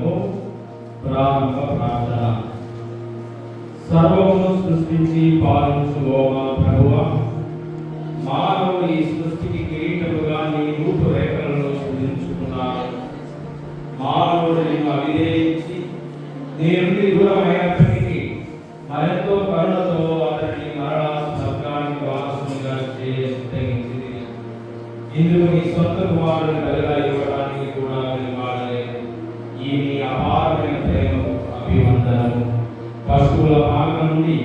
గ్రంథము ప్రారంభ ప్రార్థన. సర్వమును సృష్టించి పాలించుకోవా ప్రభువా, మానవుడు ఈ సృష్టికి కిరీటముగా నీ రూపురేఖలను సృజించుకున్నాడు. మానవుడు నిన్ను అవిధేయించి నీ నుండి దూరమైనప్పటికీ మరెంతో కరుణతో అతన్ని మరలా స్వర్గానికి వారసునిగా చేయించింది. ఇందుకు నీ సొంత కుమారుని బలిగా ఇవ్వడానికి కూడా వాడలేదు. ఈ నీ అపారమైన ప్రేమకు అభివందనము. పశువుల పాక నుండి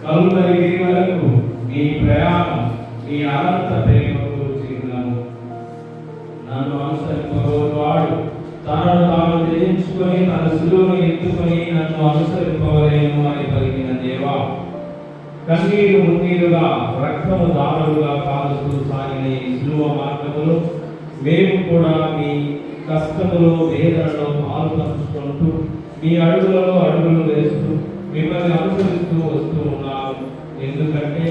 కలువరి గిరి వరకు నీ ప్రయాణం, నీ అనంత ప్రేమకు చిహ్నము. నన్ను అనుసరింపబోవాడు తనను తాను త్యజించుకొని తన శిలువను ఎత్తుకొని నన్ను అనుసరింపవలేను అని పలికిన దేవా, కన్నీరు మున్నీరుగా రక్తము దారులుగా కాలుస్తూ సాగిన ఈ శిలువ మార్గములో మేము కూడా మీ కష్టములో వేదనలో పాల్పంచుకుంటూ మీ అడుగులలో అడుగులు వేస్తూ మిమ్మల్ని అనుసరిస్తూ వస్తూ ఉన్నాము. ఎందుకంటే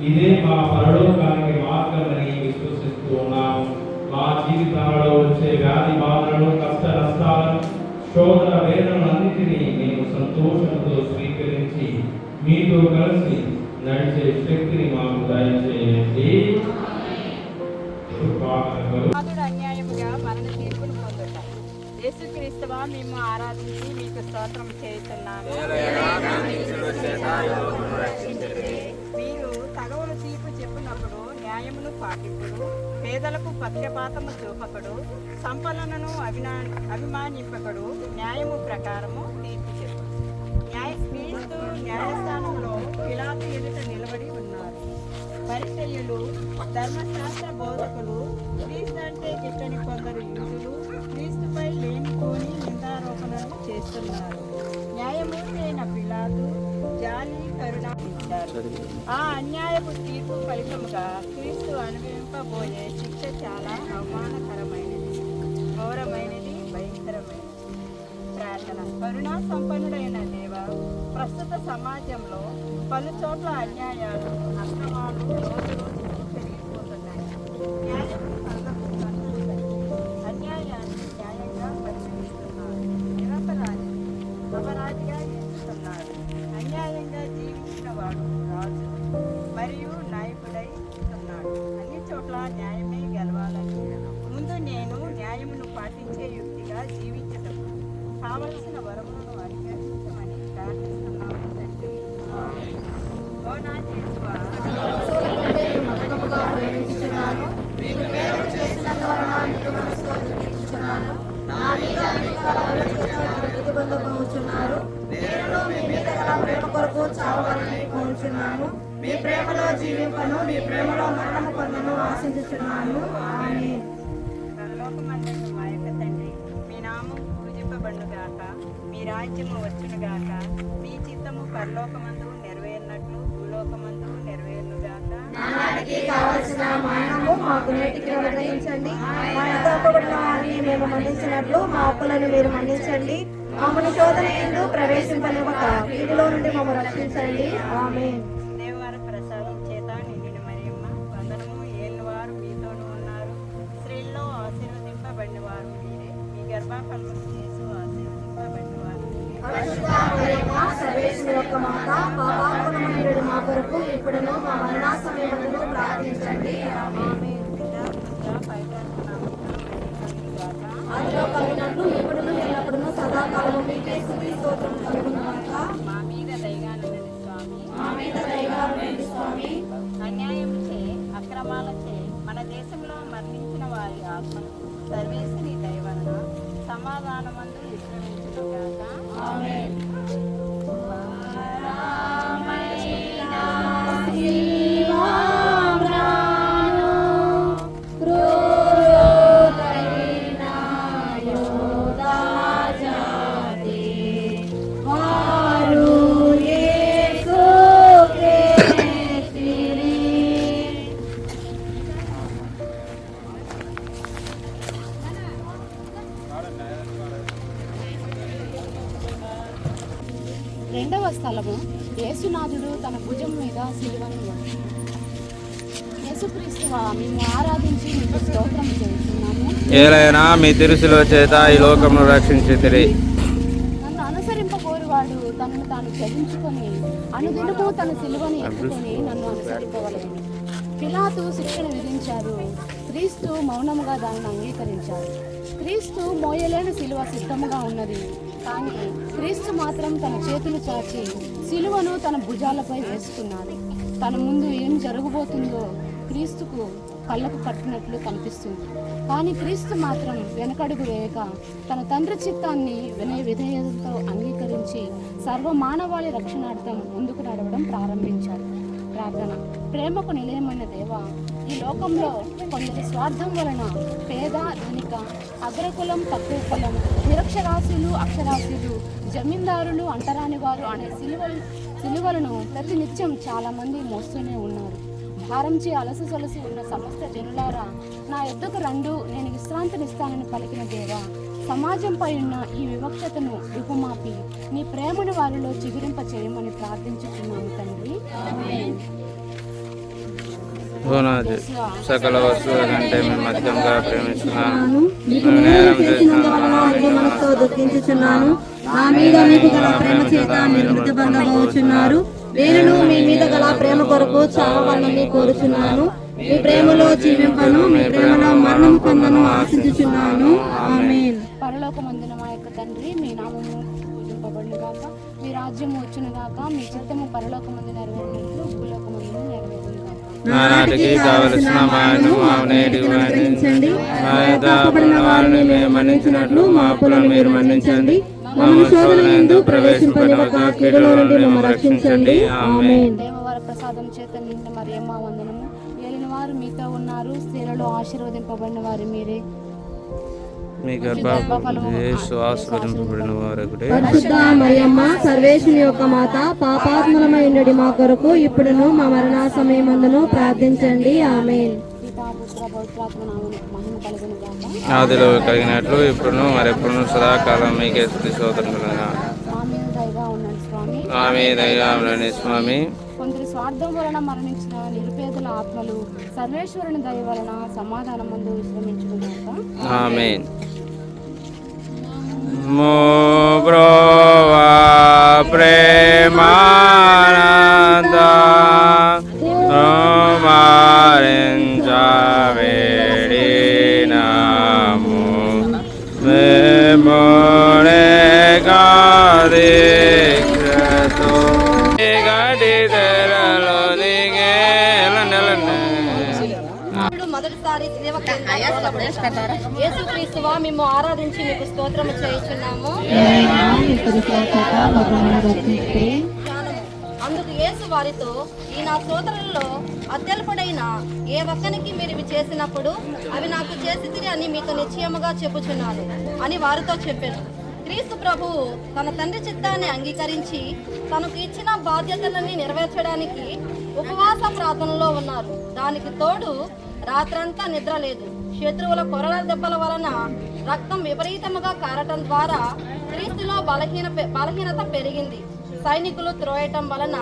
ఇదే మా పరలోకానికి మార్గమని విశ్వసిస్తూ ఉన్నాము. మా జీవితాలలో వచ్చే వ్యాధి బాధలను, కష్ట నష్టాలను, శోధన వేదనలన్నిటినీ మేము సంతోషంతో స్వీకరించి మీతో కలిసి నడిచే శక్తిని మాకు దయచేయండి. అన్యాయముగా మరణ తీర్పును పొందుట. యేసుక్రీస్తువా, మేము ఆరాధించి మీకు స్తోత్రం చేస్తున్నాము. మీరు తగవును తీర్పు చెప్పినప్పుడు న్యాయమును పాటింపుడు, పేదలకు పక్షపాతము చూపకడు, సంపన్నులను అభిమానింపకడు, న్యాయము ప్రకారము తీర్పు చెప్పు. క్రీస్తు న్యాయస్థానంలో పిలాతు ఎదుట నిలబడి ఉన్నారు. పరిసయ్యులు, ధర్మశాస్త్ర బోధకులు, క్రీస్తు అంటే గిట్టని కొందరు యూదులు క్రీస్తుపై లేనిపోని నిందారోపణలు చేస్తున్నారు. న్యాయమూర్తి అయిన పిలాతు జాలి, కరుణ ఇచ్చారు. ఆ అన్యాయపు తీర్పు ఫలితముగా క్రీస్తు అనుభవింపబోయే శిక్ష చాలా అవమానకరమైనది, ఘోరమైనది, భయంకరమైనది. ప్రార్థన. కరుణా సంపన్నుడైన దేవ, ప్రస్తుత సమాజంలో పలు చోట్ల అన్యాయాలు, అక్రమాలు రోజు రోజుకు పెరిగిపోతున్నాయి. అన్యాయాన్ని న్యాయంగా పరిశీలిస్తున్నారు. నిరపరాధి అపరాధిగా ఎంచుతున్నారు. అన్యాయంగా జీవించిన వాడు రాజు మరియు నాయకుడై ఉన్నాడు. అన్ని చోట్ల న్యాయమే గెలవాలని ముందు నేను న్యాయమును పాటించే యుక్తిగా జీవించటం కావలసిన వరములను అనుగ్రహించమని ప్రార్థిస్తున్నాము తండ్రి. ఓ నా యేసువా, మీ ప్రేమలో జీవింపను, మీ ప్రేమలో మరణము పొందను ఆశించుచున్నాను. ఆమేన్. పరలోకమందున్న మా యొక్క తండ్రి, మీ నామం పూజింపబడుగాక, మీ రాజ్యము వచ్చునుగాక, మీ చిత్తము పరలోకమందు నెరవేరినట్లు భూలోకమందు నెరవేరునుగాక. నానాటికి కావలసిన మానము మాకు నేటికి అనుగ్రహించండి. మా యొక్క అప్పుబడిన వారిని మేము మన్నించినట్లు మా అప్పులను మీరు మన్నించండి. మమ్మల్ని శోధన యందు ప్రవేశింపనివ్వక కీడులో నుండి మమ్మల్ని రక్షించండి. ఆమేన్. దేవవార ప్రసాదం చేత నిండిన మరియమ్మ, వందనము. ఏళ్ళవారు మీతోనూ ఉన్నారు. స్త్రీల్లో ఆశీర్వదింపబడిన వారు మీరే. మీ గర్భఫలమును యేసు ఆశీర్వదింపబడిన వారు మీరే. పరిశుద్ధ మరియమ్మ, సర్వేశ్వరుని యొక్క మాత, పాపాత్మనమైనడు మా కొరకు ఇప్పుడును మా మరణ సమయమందును ప్రార్థించండి. ఆమేన్. అందులో కలిగినట్లు ఇప్పుడును ఎల్లప్పుడూ సదాకాలము మీకే స్తుతి స్తోత్రం కలుగునుగాక. మా మీద దయగా నుండి స్వామి, మా మీద దయగా ఉండండి స్వామి. అన్యాయంచే అక్రమాలచే మన దేశంలో మరణించిన వారి ఆత్మలు సర్వేశ్వరి దయ వలన సమాధానమందు విశ్రమించుగాక. ఆమేన్. రెండవ స్థలము, యేసునాథుడు తన భుజం మీద సిలువను మోసి. యేసుక్రీస్తువా, మేము ఆరాధించి మీకు స్తోత్రం చేస్తున్నాము. ఏలైనా మీ తిరుసుల చేత ఈ లోకమును రక్షించితిరి. గ్రహించుకొని అనుదినము తన సిలువని ఎత్తుకొని నన్ను అనుసరింపవలెను. పిలాతు శిక్షణ విధించారు, క్రీస్తు మౌనముగా దానిని అంగీకరించారు. క్రీస్తు మోయలేని సిలువ సిద్ధముగా ఉన్నది, కానీ క్రీస్తు మాత్రం తన చేతులు చాచి సిలువను తన భుజాలపై వేసుకున్నాడు. తన ముందు ఏం జరగబోతుందో క్రీస్తుకు కళ్ళకు కట్టినట్లు కనిపిస్తుంది, కానీ క్రీస్తు మాత్రం వెనకడుగు వేయక తన తండ్రి చిత్తాన్ని వినయ విధేయతతో అంగీకరించి సర్వ మానవాళి రక్షణార్థం ముందుకు నడవడం ప్రారంభించాడు. ప్రార్థన. ప్రేమకు నిలయమైన దేవా, ఈ లోకంలో కొందరి స్వార్థం వలన పేద ధనిక, అగ్రకులం తక్కువ కులం, నిరక్షరాస్యులు అక్షరాస్యులు, జమీందారులు అంటరాని వారు అనే సిలువలను ప్రతినిత్యం చాలామంది మోస్తూనే ఉన్నారు. భారంచే అలసి సొలసి ఉన్న సమస్త జనులారా, నా యొద్దకు రండు, నేను విశ్రాంతినిస్తానని పలికిన దేవా, సమాజంపై ఉన్న ఈ వివక్షతను రూపుమాపి నీ ప్రేమను వారిలో చిగురింప చేయమని ప్రార్థించుతున్నాను తండ్రి. సకల వస్తువుల కంటే మేము అధికంగా ప్రేమిస్తున్నాను. మనసుతో దుఃఖించుచున్నాను. నా మీద మీకు గల ప్రేమ చేత మీరు మృతి పొందబోచున్నారు. నేను మీ మీద గల ప్రేమ కొరకు చావవాలని కోరుచున్నాను. మీ ప్రేమలో జీవింపను, మీ ప్రేమలో మరణం పొందను ఆశించుచున్నాను. ఆమేన్. పరలోకమందున మా యొక్క తండ్రి, మీ నామము పూజింపబడును గాక, మీ రాజ్యము వచ్చును గాక, మీ చిత్తము పరలోకమందు నెరవేరినట్లు భూలోకమందున నెరవేరును గాక. నాటికి కావలసిన మాను నేటికి మన్నించండి. మా యొద్ద అప్పుడున్న వారిని మేము మన్నించినట్లు మా అప్పులను మీరు మన్నించండి. మమ్మల్ని శోధనయందు ప్రవేశింపనివ్వక కీడులో నుండి మమ్మల్ని రక్షించండి. ఆమేన్. దేవవర ప్రసాదం చేత నిండిన మరియమ్మ వందనము. ఏలిన వారు మీతో ఉన్నారు, స్త్రీలలో ఆశీర్వదింపబడిన వారు మీరే. మీ గర్భఫలము యేసు ఆశీర్వదింపబడిన వారొకటే. పరిశుద్ధ మరియమ్మ, సర్వేశ్వరుని యొక్క మాత, పాపాత్ములమై ఉండుడి మా కొరకు ఇప్పుడును మా మరణ సమయమందును ప్రార్థించండి. ఆమేన్. పితా పుత్ర పవిత్రాత్మ నామమునకు మహిమ కలుగును గాక. ఆదిలో కలిగినట్లు ఇప్పుడును మరెప్పుడును సదాకాలం మీకే స్తుతి స్తోత్రములు. మా మీద దయగా ఉండండి స్వామి. ఆమె దయగాములని స్వామి. కొందరి స్వార్థం వలన మరణించిన నిరుపేదల ఆత్మలు సర్వేశ్వరుని దయ వలన సమాధానం ముందు విశ్రమించును గాక. ఆమేన్. మోబ్రోవా ప్రేమానంద వేడినాము మెమోరే గాదిక్రతో గడి తెరలో మొదటిసారి యేసుక్రీస్తువా మేము ఆరాధించి మీకు స్తోత్రము చేయుచున్నాము. అందుకు యేసు వారితో, ఈ నా స్తోత్రంలో అత్యల్పుడైన ఏ ఒక్కనికి మీరు ఇవి చేసినప్పుడు అవి నాకు చేసితిరి అని మీకు నిశ్చయముగా చెప్పుచున్నాను అని వారితో చెప్పాను. క్రీస్తు ప్రభువు తన తండ్రి చిత్తాన్ని అంగీకరించి తనకు ఇచ్చిన బాధ్యతలన్నీ నెరవేర్చడానికి ఉపవాస ప్రార్థనలో ఉన్నారు. దానికి తోడు రాత్రంతా నిద్ర లేదు. శత్రువుల కొరల దెబ్బల వలన రక్తం విపరీతముగా కారటం ద్వారా క్రీస్తులో బలహీనత పెరిగింది. సైనికులు త్రోయటం వలన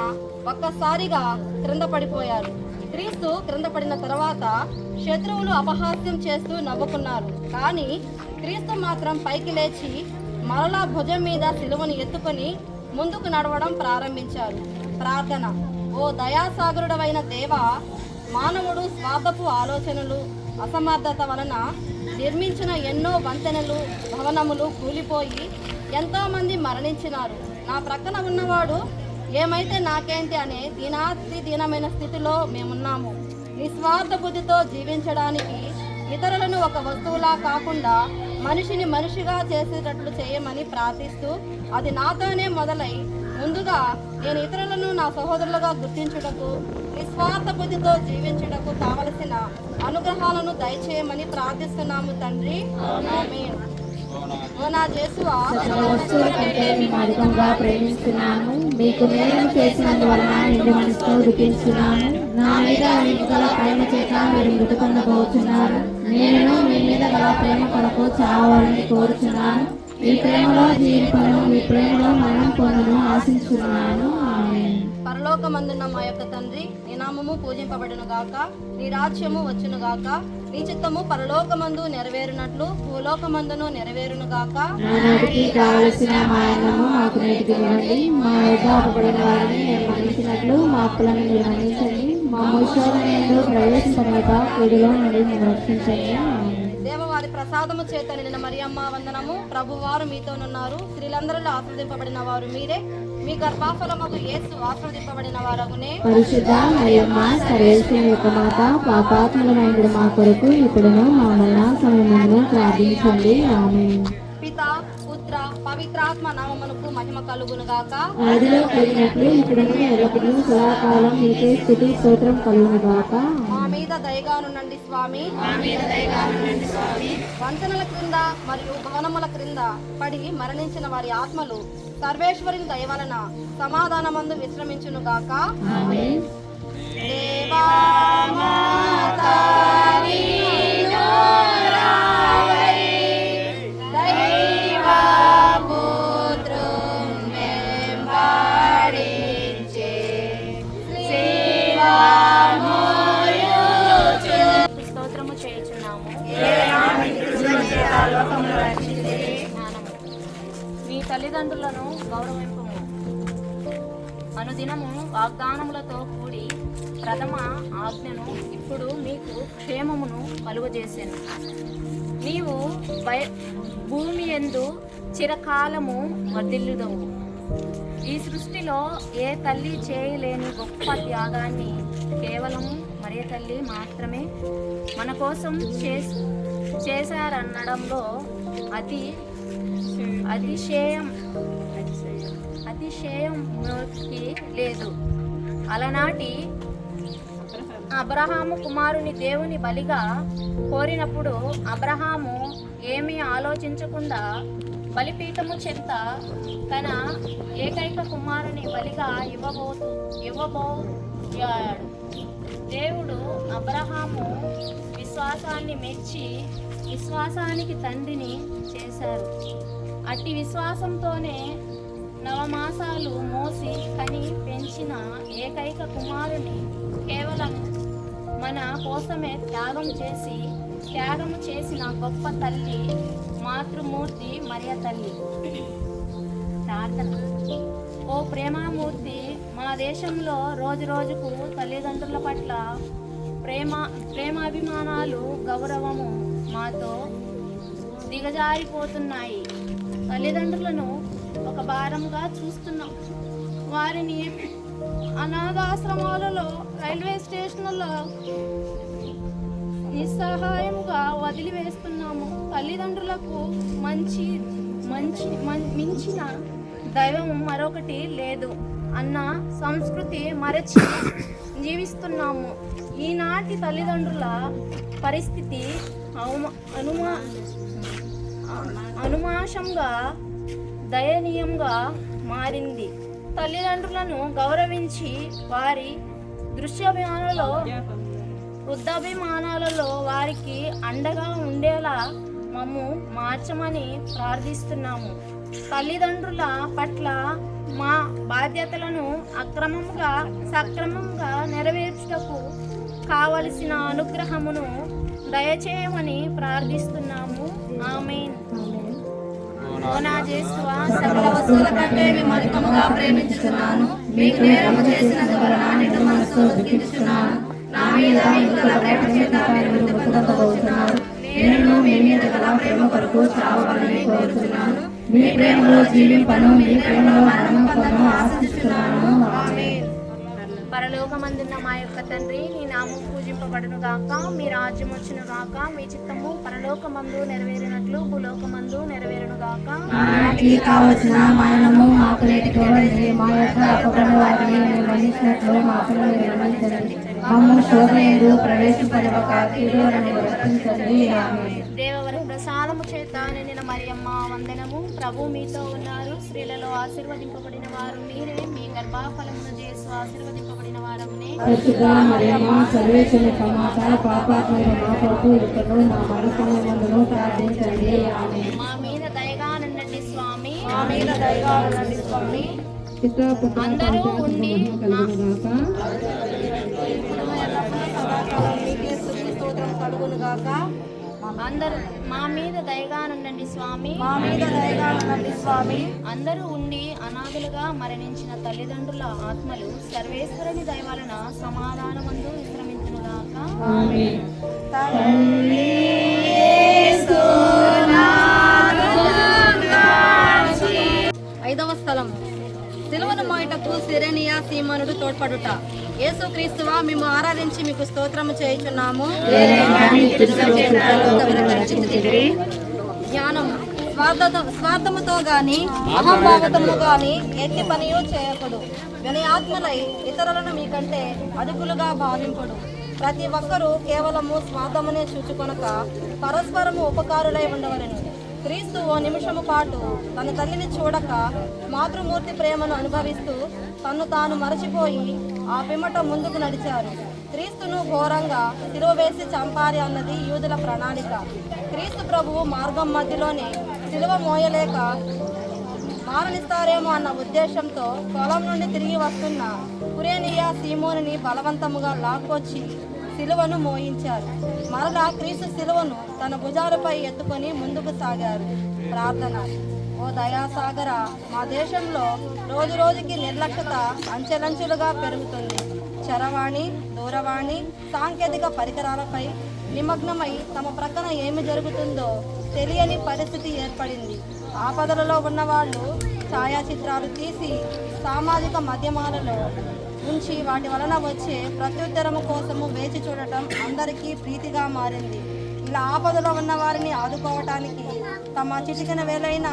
ఒక్కసారిగా క్రింద పడిపోయారు. క్రీస్తు క్రింద పడిన తర్వాత శత్రువులు అపహాస్యం చేస్తూ నవ్వుకున్నారు. కానీ క్రీస్తు మాత్రం పైకి లేచి మరలా భుజం మీద సిలువను ఎత్తుకొని ముందుకు నడవడం ప్రారంభించారు. ప్రార్థన. ఓ దయాసాగరుడవైన దేవా, మానవుడు స్వార్థపు ఆలోచనలు అసమర్థత వలన నిర్మించిన ఎన్నో వంతెనలు భవనములు కూలిపోయి ఎంతోమంది మరణించినారు. నా ప్రక్కన ఉన్నవాడు ఏమైతే నాకేంటి అనే దీనమైన స్థితిలో మేమున్నాము. నిస్వార్థ బుద్ధితో జీవించడానికి ఇతరులను ఒక వస్తువులా కాకుండా మనిషిని మనిషిగా చేసేటట్లు చేయమని ప్రార్థిస్తూ, అది నాతోనే మొదలై ముందుగా నేను ఇతరులను నా సహోదరులుగా గుర్తించుటకు, నిస్వార్థ బుద్ధితో జీవించుటకు కావలసిన అనుగ్రహాలను దయచేయమని ప్రార్థిస్తున్నాము తండ్రి. ఆమేన్. ఓ నా యేసువా, వస్తువుల కంటే మేము అధికంగా ప్రేమిస్తున్నాను. మీకు మేలు చేసినందువలన నిండు మనసుతో దుఃఖిస్తున్నాను. నా మీద మీకు గల ప్రేమ చేత మీరు మృతి పొందబోతున్నారు. నేను మీ మీద గల ప్రేమ కొరకు చావాలని కోరుచున్నాను. మీ ప్రేమలో జీవింపను, మీ ప్రేమలో మరణం పొందును ఆశించున్నాను. ఆమేన్. పరలోకమందున్న మా యొక్క తండ్రి, నీ నామము పూజింపబడును గాక, నీ రాజ్యము వచ్చును గాక, నీ చిత్తము పరలోకమందు నెరవేరునట్లు భూలోకమందును నెరవేరును గాక. నానాటికి కావలసిన మా అన్నము మాకు నేటికి ఇవ్వండి. మా యొద్ద అప్పుబడిన వారిని మేము మన్నించినట్లు మా అప్పులను మీరు మన్నించండి. మా శోధనయందు ప్రవేశింపనివ్వక కీడులో నుండి మేము రక్షించండి. ఆమేన్. దేవవారి ప్రసాదము చేత నిన్న మరియమ్మ వందనము. ప్రభువారు మీతోనున్నారు. స్త్రీలందరిలో ఆశీర్వదింపబడిన వారు మీరే. మీ గర్భఫలముకు యేసు ఆశీర్వదింపబడిన వారగునే. పరిశుద్ధ మరియమ్మ సర్వేశ్వరుని యొక్క మాత, పాపాత్ములమైన మా కొరకు ఇప్పుడును మా మరణ సమయమును ప్రార్థించండి. ఆమేన్. పిత పుత్ర పవిత్రాత్మ నామమునకు మహిమ కలుగును గాక. ఆదిలో కలిగినట్లు ఇప్పుడును ఎల్లప్పుడూ సదాకాలం నీకే స్తుతి స్తోత్రం కలుగును గాక. మా మీద దయగానుండండి స్వామి. వంతెనల క్రింద మరియు భవనముల క్రింద పడి మరణించిన వారి ఆత్మలు సర్వేశ్వరుని దయ వలన సమాధానమందు విశ్రమించును గాక. ఆమేన్. దేవా మాతా నీలో రావై, దైవపుత్రుం వెంబడించే, శ్రీవామోయుచు స్తోత్రము చేయుచున్నాము. మీ తల్లిదండ్రులను గౌరవింపుము. అనుదినము వాగ్దానములతో కూడి ప్రథమ ఆజ్ఞను ఇప్పుడు మీకు క్షేమమును కలుగజేసెను. నీవు భూమి యందు చిరకాలము వర్ధిల్లుదవు. ఈ సృష్టిలో ఏ తల్లి చేయలేని గొప్ప త్యాగాన్ని కేవలం మరియ తల్లి మాత్రమే మన కోసం చేశారనడంలో అతిశయంకి లేదు. అలనాటి అబ్రహాము కుమారుని దేవుని బలిగా కోరినప్పుడు అబ్రహాము ఏమీ ఆలోచించకుండా బలిపీఠము చెంత తన ఏకైక కుమారుని బలిగా ఇవ్వబోయాడు. దేవుడు అబ్రహాము విశ్వాసాన్ని మెచ్చి విశ్వాసానికి తండ్రిని చేశారు. అట్టి విశ్వాసంతోనే నవమాసాలు మోసి కని పెంచిన ఏకైక కుమారుని కేవలం మన కోసమే త్యాగము చేసిన గొప్ప తల్లి మాతృమూర్తి మరియ తల్లి. ప్రార్థన. ఓ ప్రేమామూర్తి, మా దేశంలో రోజు రోజుకు తల్లిదండ్రుల పట్ల ప్రేమాభిమానాలు గౌరవము మాతో దిగజారిపోతున్నాయి. తల్లిదండ్రులను ఒక భారంగా చూస్తున్నాం. వారిని అనాథాశ్రమాలలో, రైల్వే స్టేషన్లలో నిస్సహాయముగా వదిలివేస్తున్నాము. తల్లిదండ్రులకు మించిన దైవం మరొకటి లేదు అన్న సంస్కృతి మరచి జీవిస్తున్నాము. ఈనాటి తల్లిదండ్రుల పరిస్థితి అనుమాషంగా దయనీయంగా మారింది. తల్లిదండ్రులను గౌరవించి వారి వృద్ధాభిమానాలలో వారికి అండగా ఉండేలా మమ్ము మార్చమని ప్రార్థిస్తున్నాము. తల్లిదండ్రుల పట్ల మా బాధ్యతలను సక్రమంగా నెరవేర్చుటకు కావలసిన అనుగ్రహమును దయచేయమని ప్రార్థిస్తున్నాము. ఆమేన్. ఓ నా యేసువా, సకల వస్తువుల కంటే మిమ్మల్ని అధికముగా ప్రేమించుచున్నాను. మీకు నేరము చేసినందువలన నిన్ను మనసుతో దుఃఖించుచున్నాను. నా మీద మీకు గల ప్రేమ చేత మీరు మృతి పొందబోతున్నారు. నేను మీ మీద గల ప్రేమ కొరకు చావవలెనని కోరుచున్నాను. మీ ప్రేమలో జీవింపను, మీ ప్రేమలో మరణము పొందను ఆశిస్తున్నాను. ఆమేన్. పరలోకమందున్న మా యొక్క తండ్రి, నీ నామం పూజింపబడును గాక. మీ రాజ్యం వచ్చును గాక. మీ చిత్తము పరలోకమందు నెరవేరినట్లు భూలోకమందు నెరవేరును గాక. నానాటికి కావలసిన మా అన్నము మాకు నేటికి ఇవ్వండి. మా యొక్క అప్పుబడిన వారిని మేము మన్నించినట్లు మా అప్పులను మీరు మన్నించండి. మమ్మల్ని శోధనయందు ప్రవేశింపనివ్వక కీడులో నుండి రక్షించండి. ఆమేన్. దేవవర ప్రసాదము చేత నిండిన మరియమ్మ వందనము. ప్రభు మీతో ఉన్నారు. స్త్రీలలో ఆశీర్వదింపబడిన వారు మీరే. మీ గర్భఫలమును యేసు ఆశీర్వదింపబడిన వారమునే. పరిశుద్ధ మరియమ్మ సర్వేశ్వరుని యొక్క మాత, పాపాత్ములైన మా కొరకు ఇప్పుడును మా మరణ సమయమందును ప్రార్థించండి. ఆమేన్. మా మీద దయగా నుండండి స్వామి. మా మీద దయగా నుండండి స్వామి. అందరూ ఉండి మీకే స్తుతి స్తోత్రం కలుగును గాక. అందరూ మా మీద దయగా నుండండి స్వామి. మా మీద దయగా ఉండండి స్వామి. అందరూ ఉండి అనాథలుగా మరణించిన తల్లిదండ్రుల ఆత్మలు సర్వేశ్వరుని దయ వలన సమాధానమందు విశ్రమించునుగాక. ఆమేన్. ఐదవ స్థలం సిలువను మోయుటకు సిరేనియా సీమోనుడు తోడ్పడుట. యేసుక్రీస్తువా, మేము ఆరాధించి మీకు స్తోత్రము చేయుచున్నాము. జ్ఞానము స్వార్థముతో గాని అహంభావతము గాని ఎట్టి పనియు చేయకుడు. వినయాత్మలై ఇతరులను మీకంటే అదుపులుగా భావింపుడు. ప్రతి ఒక్కరూ కేవలము స్వార్థమునే చూచుకొనక పరస్పరము ఉపకారులై ఉండవలెను. క్రీస్తు ఓ నిమిషము పాటు తన తల్లిని చూడక మాతృమూర్తి ప్రేమను అనుభవిస్తూ తన్ను తాను మరచిపోయి ఆ పిమ్మట ముందుకు నడిచారు. క్రీస్తును ఘోరంగా సిలువ వేసి చంపాలి అన్నది యూదుల ప్రణాళిక. క్రీస్తు ప్రభువు మార్గం మధ్యలోనే సిలువ మోయలేక మారనిస్తారేమో అన్న ఉద్దేశంతో పొలం నుండి తిరిగి వస్తున్న కురేనియా సీమోనుని బలవంతముగా లాక్కొచ్చి సిలువను మోయించారు. మరలా క్రీస్తు సిలువను తన భుజాలపై ఎత్తుకొని ముందుకు సాగారు. ప్రార్థన. ఓ దయాసాగర, మా దేశంలో రోజు రోజుకి నిర్లక్ష్యత అంచెలంచెలుగా పెరుగుతుంది. చరవాణి, దూరవాణి, సాంకేతిక పరికరాలపై నిమగ్నమై తమ ప్రక్కన ఏమి జరుగుతుందో తెలియని పరిస్థితి ఏర్పడింది. ఆపదలలో ఉన్నవాళ్ళు ఛాయాచిత్రాలు తీసి సామాజిక మాధ్యమాలలో ఉంచి వాటి వలన వచ్చే ప్రత్యుత్తరము కోసము వేచి చూడటం అందరికీ ప్రీతిగా మారింది. ఇలా ఆపదలో ఉన్న వారిని ఆదుకోవటానికి తమ చిటికిన వేలైనా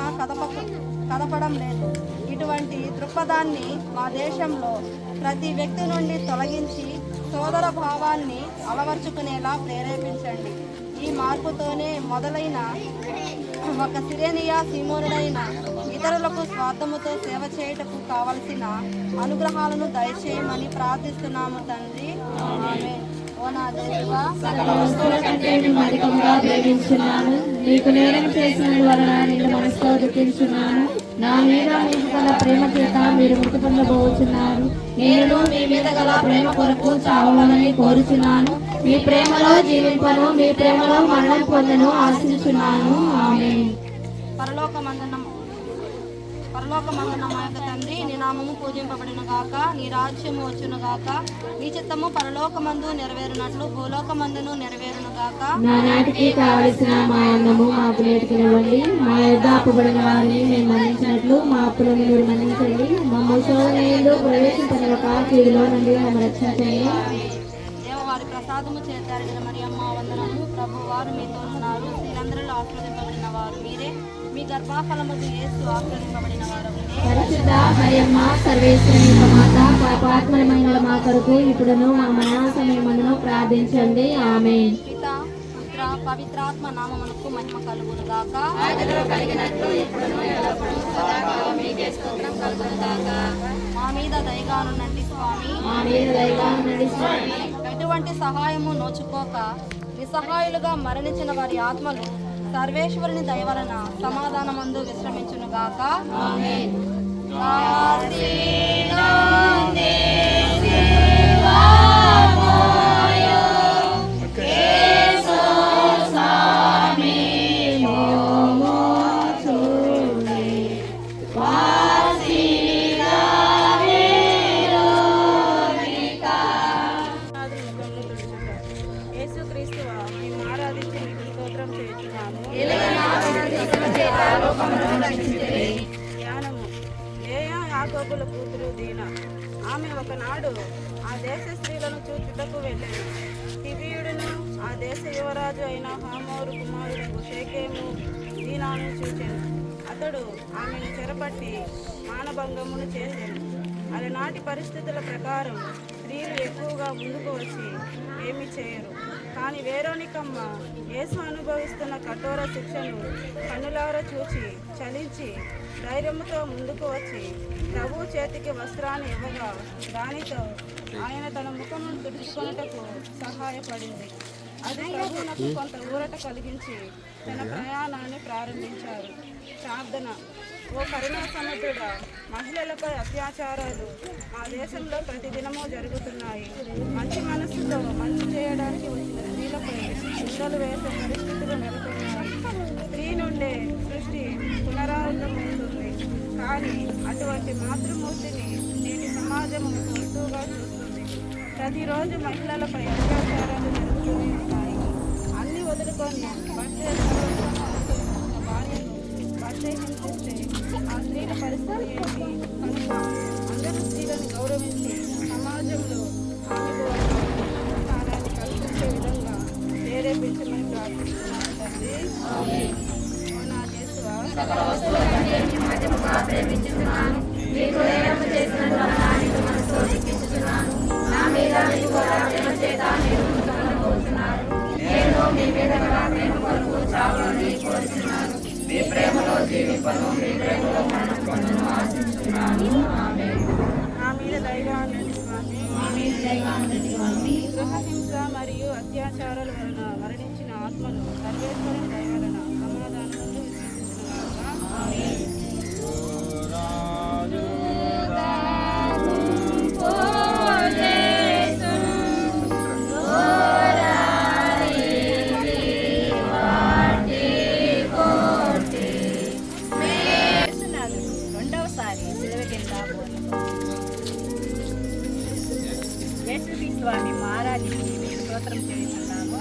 కదపడం లేదు. ఇటువంటి దృక్పథాన్ని మా దేశంలో ప్రతి వ్యక్తి నుండి తొలగించి సోదర భావాన్ని అలవర్చుకునేలా ప్రేరేపించండి. ఈ మార్పుతోనే మొదలైన ఒక సిరేనియా సీమోనుడైన ఇతరులకు స్వార్థముతో సేవ చేయుటకు కావలసిన అనుగ్రహాలను దయచేయమని ప్రార్థిస్తున్నాము తండ్రి. ఆమేన్. ఓ నా దేవా, సకల వస్తువుల కంటే మేము అధికంగా ప్రేమించున్నాను. నీకు నేరం చేసిన వలన నిన్ను మనసుతో దుఃఖించున్నాను. నా మీద మీకు గల ప్రేమ చేత మీరు మృతి పొందబోచున్నారు. నేను మీ మీద గల ప్రేమ కొరకు చావాలని కోరుచున్నాను. మీ ప్రేమలో జీవింపను, మీ ప్రేమలో మరణం పొందను ఆశించున్నాను. ఆమేన్. పరలోకమందున మా యొక్క తండ్రి, నీ నామము పూజింపబడిన గాక, నీ రాజ్యము వచ్చును గాక, నీ చిత్తము పరలోకమందు నెరవేరునట్లు భూలోకమందును నెరవేరును గాక. నానాటికి కావలసిన మా అన్నము మాకు నేర్చుకునివ్వండి. మా యొద్ద అప్పుబడిన వారిని మేము మన్నించినట్లు మా అప్పులను మీరు మన్నించండి. మమ్మ శోధనలో ప్రవేశింపనివ్వక కీడులో నుండి మమ్మల్ని రక్షించండి. దేవవారి ప్రసాదము చేతారు మరియమ్మ వందనము. ప్రభు వారు మీతో ఉన్నారు. స్త్రీలందరిలో ఆశీర్వదింపబడిన వారు మీరే. మీ గర్భఫలముకు యేసు ఆశీర్వదింపబడిన వారు. పరిశుద్ధ మరియమ్మ సర్వేశ్వరుని యొక్క మాత, పాపాత్మల మా కొరకు ఇప్పుడును మా మరణ సమయమందును ప్రార్థించండి. ఆమేన్. పిత, పుత్ర, పవిత్రాత్మ నామమునకు మహిమ కలుగును గాక. మా మీద దయగానుండండి స్వామి. మా మీద దయగా ఉండండి స్వామి. ఎటువంటి సహాయము నోచుకోక నిస్సహాయులుగా మరణించిన వారి ఆత్మలు సర్వేశ్వరుని దయ వలన సమాధానమందు విశ్రమించును గాక. ఆమేన్. యేసుక్రీస్తువా, మేము ఆరాధించి మీకు స్తోత్రం చేయుచున్నాము. జ్ఞానము. లేయా యాకోబుల కూతురు దీన. ఆమె ఒకనాడు ఆ దేశ స్త్రీలను చూచుటకు వెళ్ళాను. తిబియుడును ఆ దేశ యువరాజు అయిన హామోరు కుమారుడు షేకెము దీనాను చూచెను. అతడు ఆమెను చెరపట్టి మానభంగమును చేశాను. అలనాటి పరిస్థితుల ప్రకారం స్త్రీలు ఎక్కువగా ముందుకు వచ్చి ఏమి చేయరు. కానీ వేరోనికమ్మ యేసు అనుభవిస్తున్న కఠోర శిక్షను కన్నులారా చూచి చలించి ధైర్యంతో ముందుకు వచ్చి ప్రభు చేతికి వస్త్రాన్ని ఇవ్వగా దానితో ఆయన తన ముఖమును తుడుచుకొనుటకు సహాయపడింది. అది ప్రభువునకు కొంత ఊరట కలిగించి తన ప్రయాణాన్ని ప్రారంభించారు. ప్రార్థన. ఓ కరుణా సముద్రుడా, మహిళలపై అత్యాచారాలు మా దేశంలో ప్రతిదినము జరుగుతున్నాయి. మంచి మనస్సుతో మంచి చేయడానికి వచ్చిన స్త్రీలపై నిందలు వేసే పరిస్థితులు నెలకొన్నాయి. స్త్రీ నుండే సృష్టి పునరావృతమవుతుంది. కానీ అటువంటి మాతృమూర్తిని నేటి సమాజము వస్తువుగా చూస్తుంది. ప్రతిరోజు మహిళలపై అత్యాచారాలు జరుగుతూనే ఉన్నాయి. అన్ని వదులుకొని భర్త భార్యను భర్త హింసిస్తే ఆ స్త్రీల పరిస్థితి ఏంటి? కనుక అందరూ స్త్రీలను గౌరవించి సమాజంలో ఆమెకు స్థానాన్ని కల్పించే విధంగా ప్రేరేపించమని ప్రార్థిస్తున్నాను తండ్రి. ఓ నా యేసువా, నా మీద దయగా ఉండండి స్వామి. గృహహింస మరియు అత్యాచారాల వలన మరణించిన ఆత్మలు సర్వేశ్వరుని దయ వలన సమాధానములు రెండవసారి సిలువ కింద యేసుక్రీస్తు స్వామి మారాలి మీకు స్తోత్రం చేస్తున్నాము.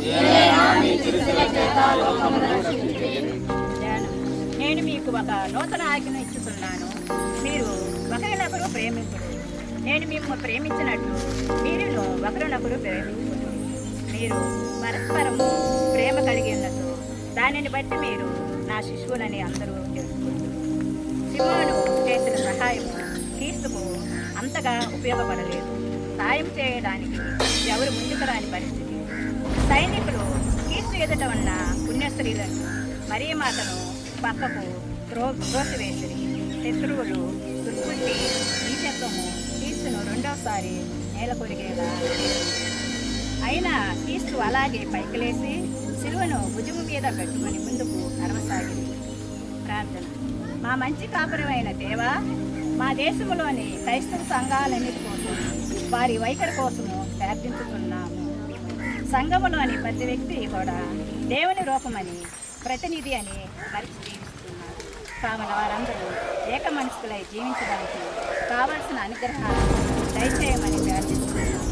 నేను మీకు ఒక నూతన ఆజ్ఞ ఇచ్చుతున్నాను, మీరు ఒకరినొకరు ప్రేమించుడు. నేను మిమ్మల్ని ప్రేమించినట్లు మీరు ఒకరినొకరు ప్రేమించుడు. మీరు పరస్పరము ప్రేమ కలిగి ఉన్నట్టు దానిని బట్టి మీరు నా శిశువులని అందరూ తెలుసుకుంటారు. శివుడు చేసిన సహాయము క్రీస్తుకు అంతగా ఉపయోగపడలేదు. సాయం చేయడానికి ఎవరు ముందుకు రాని పరిస్థితి. సైనికులు క్రీస్తు ఎదుట ఉన్న పుణ్యస్త్రీలను మరియమాతను పక్కకు త్రోసివేసిరి. శత్రువులు దుర్బుద్ధి నీచత్వము క్రీస్తును రెండోసారి నేల కొరిగేలా అయినా క్రీస్తు అలాగే పైకి లేచి సిలువను భుజము మీద పెట్టుకుని ముందుకు నడవసాగింది. ప్రార్థన. మా మంచి కాపురమైన దేవా, మా దేశంలోని క్రైస్తవ సంఘాలన్నిటి కోసం వారి వైఖరి కోసము ప్రార్థించుతున్నాము. సంఘములోని ప్రతి వ్యక్తి కూడా దేవుని రూపమని ప్రతినిధి అని మరిచి జీవిస్తున్నారు. కావున వారందరూ ఏక మనస్కులై జీవించడానికి కావలసిన అనుగ్రహాలు దయచేయమని ప్రార్థిస్తున్నాము.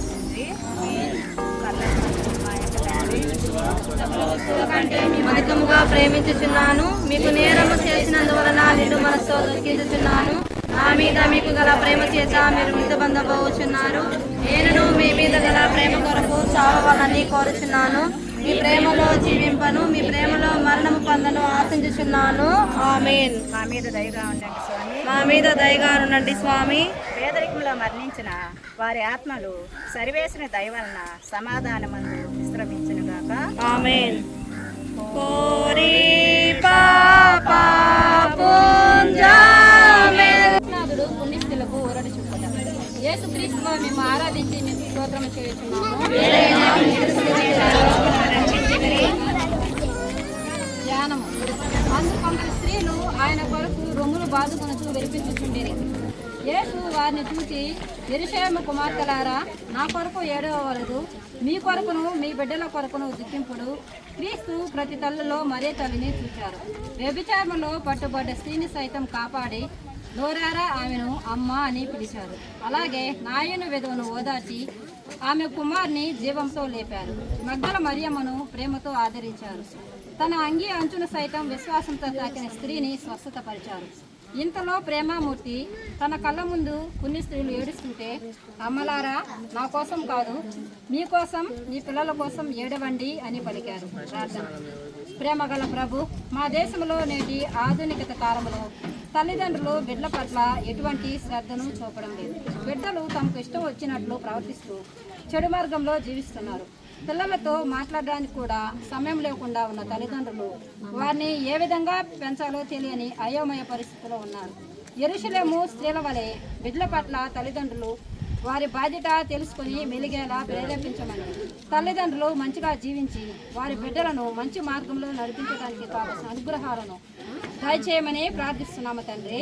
అధికముగా ప్రేమించుచున్నాను, మీకు నేరము చేసినందువలన నిండు మనస్సుతో దుఃఖించుచున్నాను. నా మీద మీకు గల ప్రేమ చేత మీరు మృతబంధపోవచ్చున్నారు. నేను మీ మీద గల ప్రేమ కొరకు చావవాలని కోరుచున్నాను. మీ ప్రేమలో జీవింపను, మీ ప్రేమలో మరణము పొందను ఆశించుచున్నాను. ఆమేన్. మా మీద దయగా ఉండండి స్వామి. మా మీద దయగా ఉండండి స్వామి. పేదరికంలో మరణించిన వారి ఆత్మలు సరివేసిన దయ వలన సమాధానమందు విశ్రమించునుగాక. ఆమేన్. కోరి పాపా పుంజామేల్. నాథుడు పుణ్యస్థులకు ఊరడి చూపుట. యేసుక్రీస్తు మేము ఆరాధించి మీకు స్తోత్రం చేస్తున్నాము. ధ్యానము. అందుకు కొందరు స్త్రీలు ఆయన కొరకు రొమ్ములు బాదుకొనచు వెలిపించుచుండిరి. యేసు వారిని చూసి, యెరూషలేము కుమార్తెలారా, నా కొరకు ఏడవవలదు, మీ కొరకును మీ బిడ్డల కొరకును దుఃఖింపుడు. క్రీస్తు ప్రతి తల్లిలో మరే తల్లిని చూశారు. వ్యభిచారములో పట్టుబడ్డ స్త్రీని సైతం కాపాడి నోరారా ఆమెను అమ్మ అని పిలిచారు. అలాగే నాయను విధవను ఓదార్చి ఆమె కుమార్ని జీవంతో లేపారు. మగ్దల మరియమ్మను ప్రేమతో ఆదరించారు. తన అంగీ అంచును సైతం విశ్వాసంతో తాకిన స్త్రీని స్వస్థతపరిచారు. ఇంతలో ప్రేమామూర్తి తన కళ్ళ ముందు పుణ్య స్త్రీలు ఏడుస్తుంటే, అమ్మలారా, నా కోసం కాదు, మీకోసం మీ పిల్లల కోసం ఏడవండి అని పలికారు. ప్రార్థన. ప్రేమగల ప్రభు, మా దేశంలో నేటి ఆధునికత కాలంలో తల్లిదండ్రులు బిడ్డల పట్ల ఎటువంటి శ్రద్ధను చూపడం లేదు. బిడ్డలు తమకు ఇష్టం వచ్చినట్లు ప్రవర్తిస్తూ చెడు మార్గంలో జీవిస్తున్నారు. పిల్లలతో మాట్లాడడానికి కూడా సమయం లేకుండా ఉన్న తల్లిదండ్రులు వారిని ఏ విధంగా పెంచాలో తెలియని అయోమయ పరిస్థితిలో ఉన్నారు. యెరూషలేము స్త్రీల వలె బిడ్డల పట్ల తల్లిదండ్రులు వారి బాధ్యత తెలుసుకుని మెలిగేలా ప్రేరేపించమని, తల్లిదండ్రులు మంచిగా జీవించి వారి బిడ్డలను మంచి మార్గంలో నడిపించడానికి కావలసిన అనుగ్రహాలను దయచేయమని ప్రార్థిస్తున్నాము తండ్రి.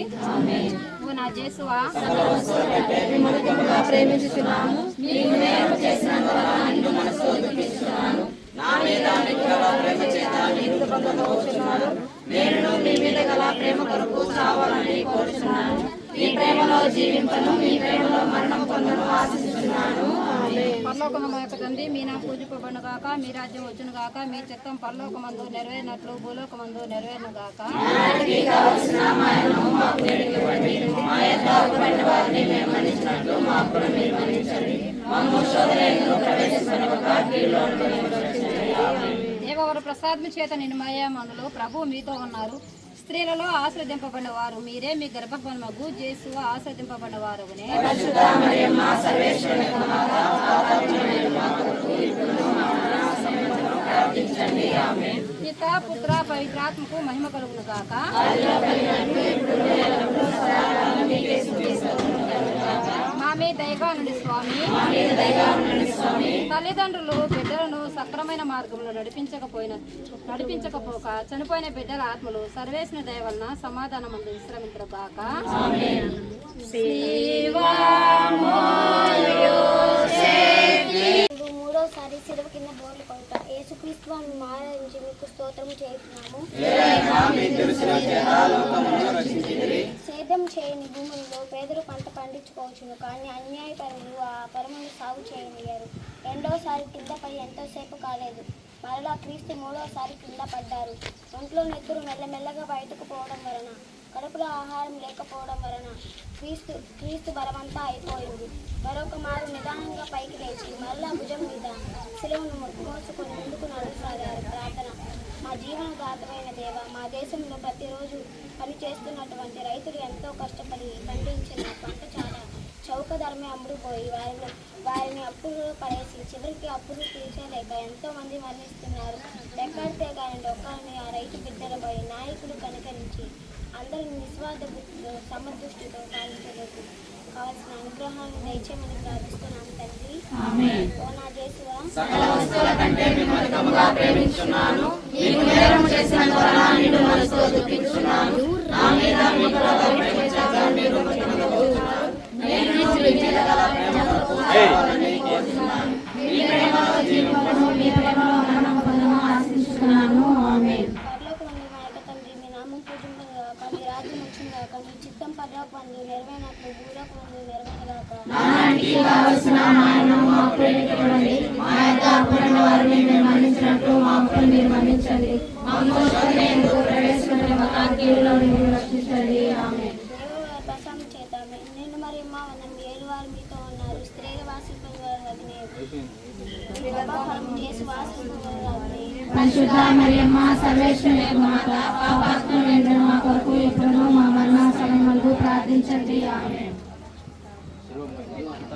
ఓ నా యేసువా, ప్రేమించుచున్నాను. నీవు నేరం చేసినందువలన నిన్ను మనసులో దుఃఖిస్తున్నాను. నా మీద నీకు గల ప్రేమ చేత నీవు పొందబోచున్నాను. నేను నీ మీద గల ప్రేమ కొరకు చావాలని కోరుచున్నాను. ఈ ప్రేమలో జీవింపను, ఈ ప్రేమలో మరణం పొందను ఆశిస్తున్నాను. పరలోకము యొక్క తండ్రి, మీ నా పూజింపబడును గాక, మీ రాజ్యం వచ్చును గాక, మీ చిత్తం పరలోకమందు నెరవేరినట్లు భూలోకమందు నెరవేరును గాక. కావలసిన మాయను మాకు నేడు ఇవ్వండి. మా యొక్క అప్పులైన వారిని మేము మన్నించినట్లు మా అప్పులు మీరు మన్నించండి. మమ్ము శోధనలో ప్రవేశింపనివ్వక కీడులో నుండి మమ్మల్ని రక్షించండి. ఆమేన్. దేవవర ప్రసాదము చేత నిన్ను మయమనులు ప్రభువు మీతో ఉన్నారు. స్త్రీలలో ఆశ్రదింపబడిన వారు మీరే, మీ గర్భఫలమగు యేసు ఆశ్రదింపబడిన వారు. పరిశుద్ధ మరియమ్మ సర్వేశ్వరుని యొక్క మాత, పాపాత్ములైన మా కొరకు ఇప్పుడును మా మరణ సమయములో ప్రార్థించండి. ఆమేన్. పిత పుత్ర పవిత్రాత్మకు మహిమ కలుగును గాక. ఆదిలో కలిగినట్లు ఇప్పుడు ఎల్లప్పుడూ సదాకాలం మీకే స్తుతి స్తోత్రములు కలుగును గాక. మా మీద దయగా ఉండండి స్వామి. మా మీద దయగా ఉండండి స్వామి. తల్లిదండ్రులు బిడ్డలను సక్రమైన మార్గంలో నడిపించకపోక చనిపోయిన బిడ్డల ఆత్మలు సర్వేశ్వర దయ వలన సమాధానం అందు విశ్రమించరు గాక. మూడోసారి సిలువ కింద బోర్లు కొడుట. యేసుక్రీస్తు వారిని ఆరాధించి మీకు స్తోత్రము చేస్తున్నాము. సేద్యం చేయని భూములలో పేదలు పంట పండించుకోవచ్చును, కానీ అన్యాయపరులు ఆ పరమును సాగు చేయనియ్యారు. రెండోసారి కింద పడి ఎంతోసేపు కాలేదు. మరలా క్రీస్తు మూడోసారి కింద పడ్డారు. ఒంట్లో నెత్తురు మెల్లమెల్లగా బయటకు పోవడం వలన, కడుపులో ఆహారం లేకపోవడం వలన క్రీస్తు బలమంతా అయిపోయింది. మరొక మారు నిదానంగా పైకి లేచి మరలా భుజం మీద శిలువను మోసుకొని ముందుకు నడుసాగారు. ప్రార్థన. మా జీవనదాతమైన దేవ, మా దేశంలో ప్రతిరోజు పని చేస్తున్నటువంటి రైతులు ఎంతో కష్టపడి పండించిన పంట చాలా చౌక ధరమే అమ్ముడుపోయి వారిని అప్పులు పడేసి చివరికి అప్పులు తీర్చలేక ఎంతో మంది మరణిస్తున్నారు. లెక్కడితే కానీ ఒక్కరిని ఆ రైతు బిడ్డలపై నాయకులు కనికరించి అందరిని నిస్వార్థ సమదృష్టితో పాలించలేదు. కావాల్సిన అనుగ్రహాన్ని దయచేయమని ప్రార్థిస్తున్నాను తండ్రి. ఓ నా యేసువా, పరలోకమందు మా యొక్క తండ్రి, మీ నామం పూజింపను గాక, మీ రాజ్యం వచ్చును గాక, మీ చిత్తం పరలోకమందు నెరవేరినట్లు భూలోకమందు నెరవేరును గాక. కావలసిన మాయను మాకు నేడు ఇవ్వండి. మా యొక్క అప్పులైన వారిని మేము మన్నించినట్లు మా అప్పులు మీరు మన్నించండి. మమ్ము శోధనలో ప్రవేశింపనివ్వక కీడులో నుండి రక్షించండి. ఆమేన్. దేవ ప్రసాదం చేత నేను మరి మా వందనం ఏలువారు మీతో ఉన్నారు. స్త్రీల వాసిపని వారు అగ్నేయుడు చేసి వాసిపని పరిశుద్ధ మరియమ్మ సర్వేశ్వరుని యొక్క మాత, పాపాత్ములైన మా కొరకు ఇప్పుడును మా మరణ సమయములో ప్రార్థించండి. ఆమేన్.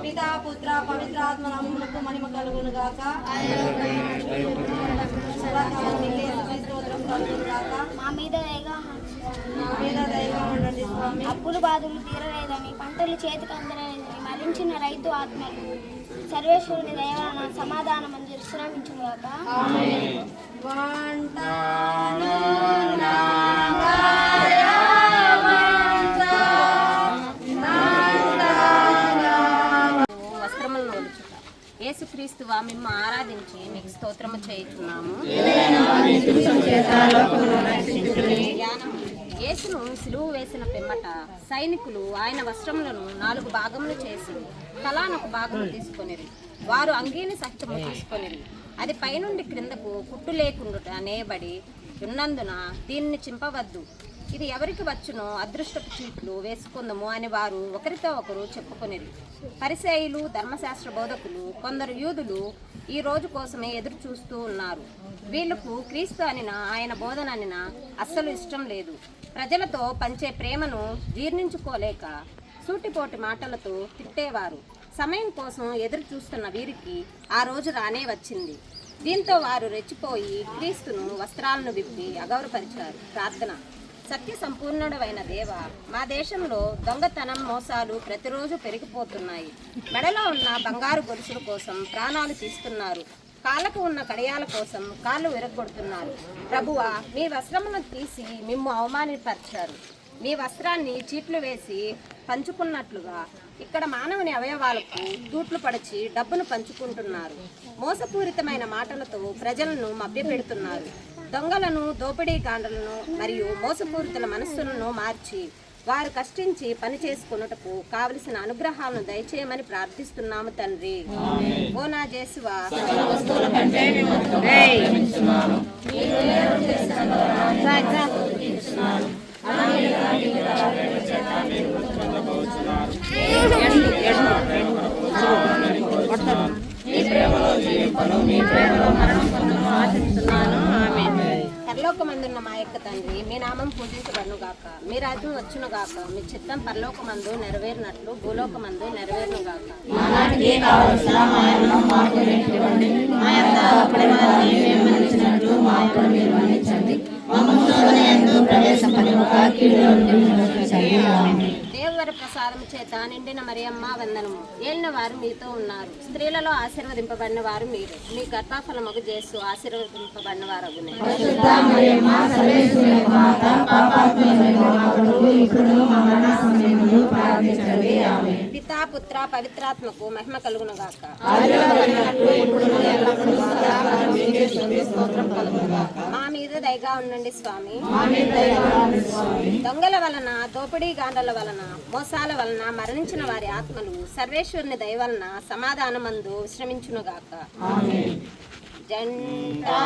పితా పుత్ర పవిత్రాత్మ నామమునకు మహిమ కలుగును గాక. సదాకాలం మీకే స్తుతి స్తోత్రం కలుగును గాక. మా మీద దయగా మా మీద దయగా ఉండండి స్వామి. అప్పులు బాధలు తీరలేదని, పంటలు చేతికి అందలేదని మరణించిన రైతు ఆత్మలు సర్వేశ్వరుని దయవలన సమాధానం అందు విశ్రమించుగాక. వస్త్రములను ఒలుచుట. యేసుక్రీస్తువా, మిమ్ము ఆరాధించి మీకు స్తోత్రము చేయుచున్నాము. యేసును సిలువ వేసిన పిమ్మట సైనికులు ఆయన వస్త్రములను 4 భాగములు చేసి తలానొక భాగము తీసుకొనిరి. వారు అంగీని సహితము తీసుకొనిరి. అది పైనుండి క్రిందకు కుట్టు లేకుండా నేయబడి ఉన్నందున దీనిని చింపవద్దు, ఇది ఎవరికి వచ్చునో అదృష్టపు చీట్లు వేసుకుందము అని వారు ఒకరితో ఒకరు చెప్పుకొనిరి. పరిసయ్యులు, ధర్మశాస్త్ర బోధకులు, కొందరు యూదులు ఈ రోజు కోసమే ఎదురు చూస్తూ ఉన్నారు. వీళ్లకు క్రీస్తు అనిన ఆయన బోధన అనిన అస్సలు ఇష్టం లేదు. ప్రజలతో పంచే ప్రేమను జీర్ణించుకోలేక సూటిపోటి మాటలతో తిట్టేవారు. సమయం కోసం ఎదురు చూస్తున్న వీరికి ఆ రోజు రానే వచ్చింది. దీంతో వారు రెచ్చిపోయి క్రీస్తును వస్త్రాలను విప్పి అగౌరవపరిచారు. ప్రార్థన. సత్య సంపూర్ణుడైన దేవ, మా దేశంలో దొంగతనం, మోసాలు ప్రతిరోజు పెరిగిపోతున్నాయి. మెడలో ఉన్న బంగారు గొలుసుల కోసం ప్రాణాలు తీస్తున్నారు. కాళ్ళకు ఉన్న కడియాల కోసం కాళ్ళు విరగొడుతున్నారు. ప్రభువా, మీ వస్త్రమును తీసి మిమ్ము అవమానపరిచారు. మీ వస్త్రాన్ని చీట్లు వేసి పంచుకున్నట్లుగా ఇక్కడ మానవుని అవయవాలకు తూట్లు పడిచి డబ్బును పంచుకుంటున్నారు. మోసపూరితమైన మాటలతో ప్రజలను మభ్యపెడుతున్నారు. దొంగలను, దోపిడీకాండలను మరియు మోసపూరితుల మనస్సులను మార్చి వారు కష్టించి పని చేసుకొనుటకు కావలసిన అనుగ్రహాలను దయచేయమని ప్రార్థిస్తున్నాము తండ్రి. ఓ నా యేసువా, పరలోకమందున్న మా యొక్క తండ్రి, మీ నామం పూజించబడును గాక, మీ రాజ్యం వచ్చును గాక, మీ చిత్తం పరలోకమందు నెరవేరినట్లు భూలోకమందు నెరవేరును గాక. దేవవర ప్రసాదం చేత నిండిన మరియమ్మ వందనము. ఏలిన వారు మీతో ఉన్నారు. స్త్రీలలో ఆశీర్వదింపబడిన వారు మీరు. మీ గర్భఫలముగు యేసు ఆశీర్వదింపబడిన వారు. పితా, పుత్ర, పవిత్రాత్మకు మహిమ కలుగును గాక. మా మీద దయగా ఉండండి స్వామి. దొంగల వలన, దోపిడీ గాండల వలన, మోసాల వలన మరణించిన వారి ఆత్మలు సర్వేశ్వరుని దయ వలన సమాధానమందు విశ్రమించునుగాక. జంటా